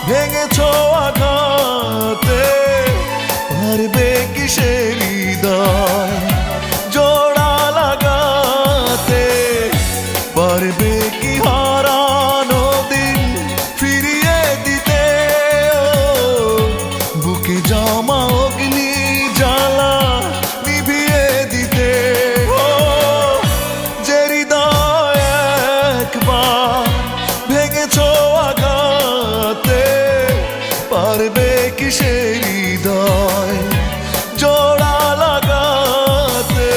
ভেঙেছো আঘাতে, পারবে কি সে হৃদয় জোড়া লাগাতে? পারবে কি হারানো দিন ফিরিয়ে দিতে? বুকে জমা অগ্নি জ্বালা নিভিয়ে দিতে? যে হৃদয় একবার ভেঙেছো আঘাতে, পারবে কি সে হৃদয় জোড়া লাগাতে?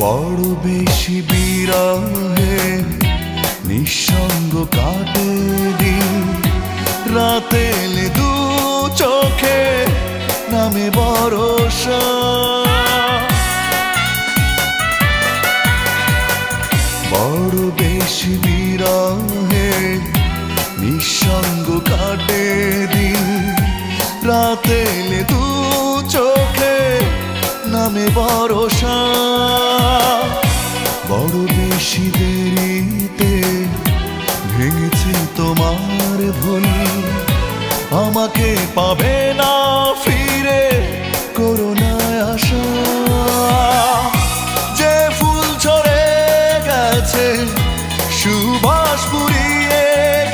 বড় বেশি বিরহে নিঃসঙ্গ কাটে দিন, রাতে এলে দু চোখে নামে ভরসা। বড় বেশি বিরহে নিঃসঙ্গ কাটে দিন, রাতে এলে দু চোখে নামে ভরসা। বড় বেশি দেরিতে ভেঙেছে তোমার ভুল, আমাকে পাবে না ফিরে করুণায় আশা। যে ফুল ঝরে গেছে সুবাস ফুরিয়ে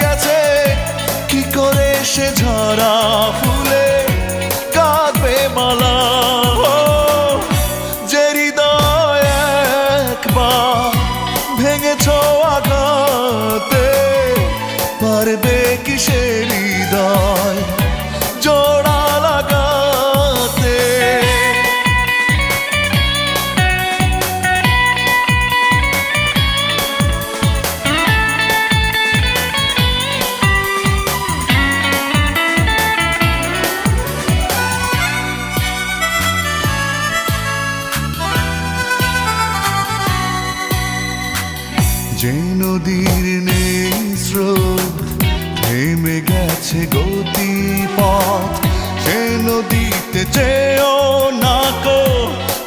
গেছে, কি করে সে ঝরা ফুলে কাঁদবে মালা? ভেঙেছো আঘাতে, পারবে কি সে হৃদয় জোড়া লাগাতে? যে নদীর নেই স্রোত থেমে গেছে গতিপথ, সে নদীতে যেও না কো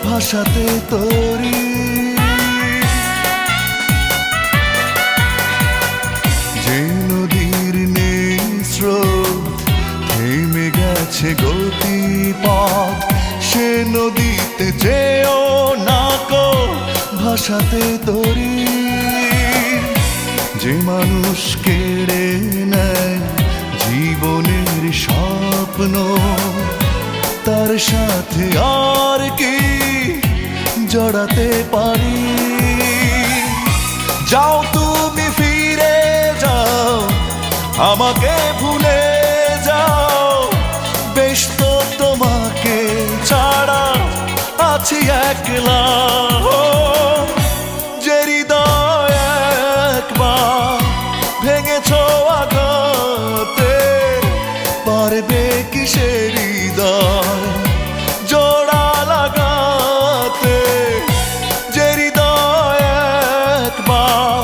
ভাসাতে তরি। যে নদীর নেই স্রোত থেমে গেছে গতিপথ, সে নদীতে যেও না কো ভাসাতে তরি। যে মানুষ কেড়ে নেয় জীবনের স্বপ্ন, তার সাথে আর কি জড়াতে পারি? যাও তুমি ফিরে যাও, আমাকে ভুলে যাও, বেশ তো তোমাকে ছাড়া আছি একলা। যে হৃদয় একবার ভেঙেছো আঘাতে, পারবে কি সে হৃদয় জোড়া লাগাতে? যে হৃদয় একবার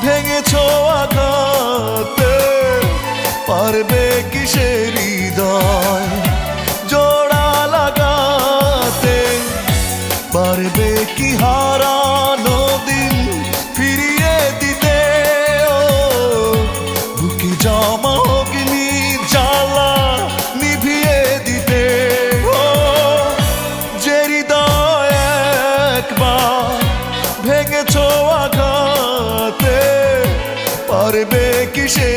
ভেঙেছো আঘাতে, পারবে কি সে হৃদয় জোড়া লাগাতে? পারবে কি হারানো দিন ফিরিয়ে দিতে? বুকে জমা অগ্নি জ্বালা নিভিয়ে দিতে? যে হৃদয় একবার ভেঙেছো আঘাতে, পারবে কি সে